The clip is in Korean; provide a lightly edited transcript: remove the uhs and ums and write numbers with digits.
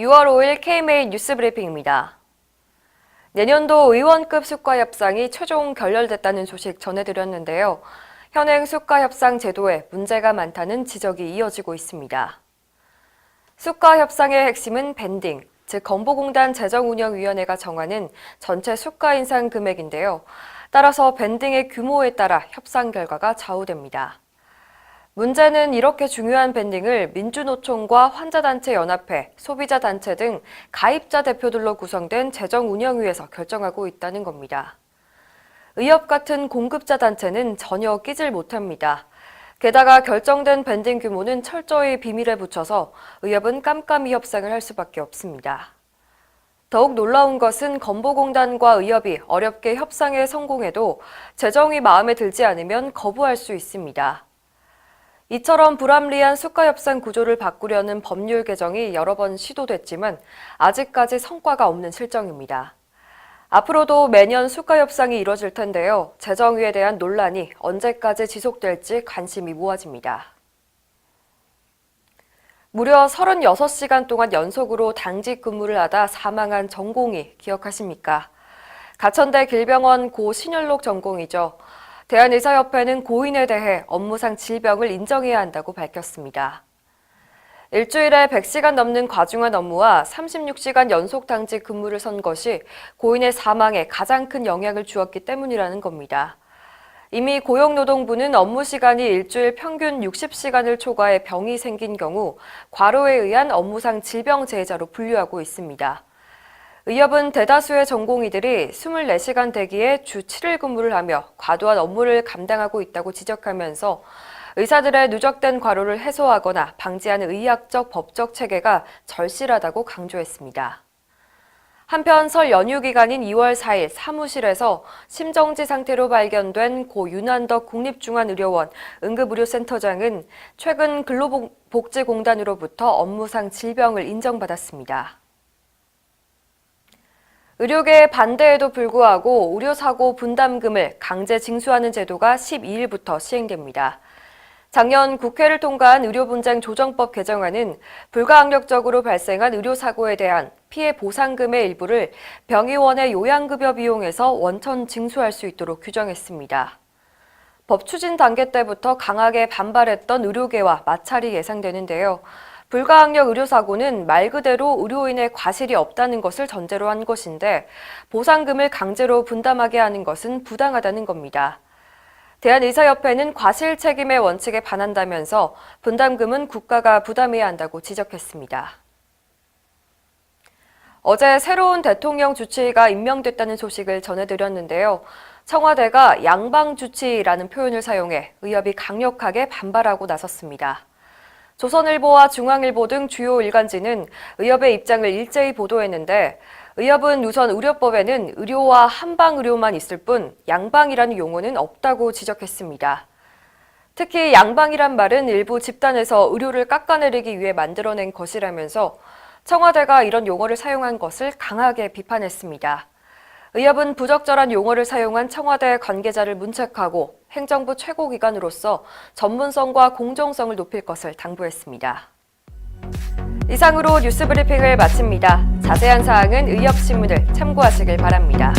6월 5일 KMA 뉴스 브리핑입니다. 내년도 의원급 수가 협상이 최종 결렬됐다는 소식 전해드렸는데요. 현행 수가 협상 제도에 문제가 많다는 지적이 이어지고 있습니다. 수가 협상의 핵심은 밴딩, 즉 건보공단 재정운영위원회가 정하는 전체 수가 인상 금액인데요. 따라서 밴딩의 규모에 따라 협상 결과가 좌우됩니다. 문제는 이렇게 중요한 밴딩을 민주노총과 환자단체 연합회, 소비자단체 등 가입자 대표들로 구성된 재정운영위에서 결정하고 있다는 겁니다. 의협 같은 공급자 단체는 전혀 끼질 못합니다. 게다가 결정된 밴딩 규모는 철저히 비밀에 붙여서 의협은 깜깜이 협상을 할 수밖에 없습니다. 더욱 놀라운 것은 건보공단과 의협이 어렵게 협상에 성공해도 재정이 마음에 들지 않으면 거부할 수 있습니다. 이처럼 불합리한 수가 협상 구조를 바꾸려는 법률 개정이 여러 번 시도됐지만 아직까지 성과가 없는 실정입니다. 앞으로도 매년 수가 협상이 이뤄질 텐데요. 재정위에 대한 논란이 언제까지 지속될지 관심이 모아집니다. 무려 36시간 동안 연속으로 당직 근무를 하다 사망한 전공의 기억하십니까? 가천대 길병원 고 신현록 전공이죠. 대한의사협회는 고인에 대해 업무상 질병을 인정해야 한다고 밝혔습니다. 일주일에 100시간 넘는 과중한 업무와 36시간 연속 당직 근무를 선 것이 고인의 사망에 가장 큰 영향을 주었기 때문이라는 겁니다. 이미 고용노동부는 업무 시간이 일주일 평균 60시간을 초과해 병이 생긴 경우 과로에 의한 업무상 질병 재해자로 분류하고 있습니다. 의협은 대다수의 전공의들이 24시간 대기에 주 7일 근무를 하며 과도한 업무를 감당하고 있다고 지적하면서 의사들의 누적된 과로를 해소하거나 방지하는 의학적, 법적 체계가 절실하다고 강조했습니다. 한편 설 연휴 기간인 2월 4일 사무실에서 심정지 상태로 발견된 고 윤한덕 국립중앙의료원 응급의료센터장은 최근 근로복지공단으로부터 업무상 질병을 인정받았습니다. 의료계의 반대에도 불구하고 의료사고 분담금을 강제 징수하는 제도가 12일부터 시행됩니다. 작년 국회를 통과한 의료분쟁 조정법 개정안은 불가항력적으로 발생한 의료사고에 대한 피해 보상금의 일부를 병의원의 요양급여 비용에서 원천 징수할 수 있도록 규정했습니다. 법 추진 단계 때부터 강하게 반발했던 의료계와 마찰이 예상되는데요. 불가항력 의료사고는 말 그대로 의료인의 과실이 없다는 것을 전제로 한 것인데 보상금을 강제로 분담하게 하는 것은 부당하다는 겁니다. 대한의사협회는 과실 책임의 원칙에 반한다면서 분담금은 국가가 부담해야 한다고 지적했습니다. 어제 새로운 대통령 주치의가 임명됐다는 소식을 전해드렸는데요. 청와대가 양방주치의라는 표현을 사용해 의협이 강력하게 반발하고 나섰습니다. 조선일보와 중앙일보 등 주요 일간지는 의협의 입장을 일제히 보도했는데 의협은 우선 의료법에는 의료와 한방의료만 있을 뿐 양방이라는 용어는 없다고 지적했습니다. 특히 양방이란 말은 일부 집단에서 의료를 깎아내리기 위해 만들어낸 것이라면서 청와대가 이런 용어를 사용한 것을 강하게 비판했습니다. 의협은 부적절한 용어를 사용한 청와대 관계자를 문책하고 행정부 최고기관으로서 전문성과 공정성을 높일 것을 당부했습니다. 이상으로 뉴스 브리핑을 마칩니다. 자세한 사항은 의협신문을 참고하시길 바랍니다.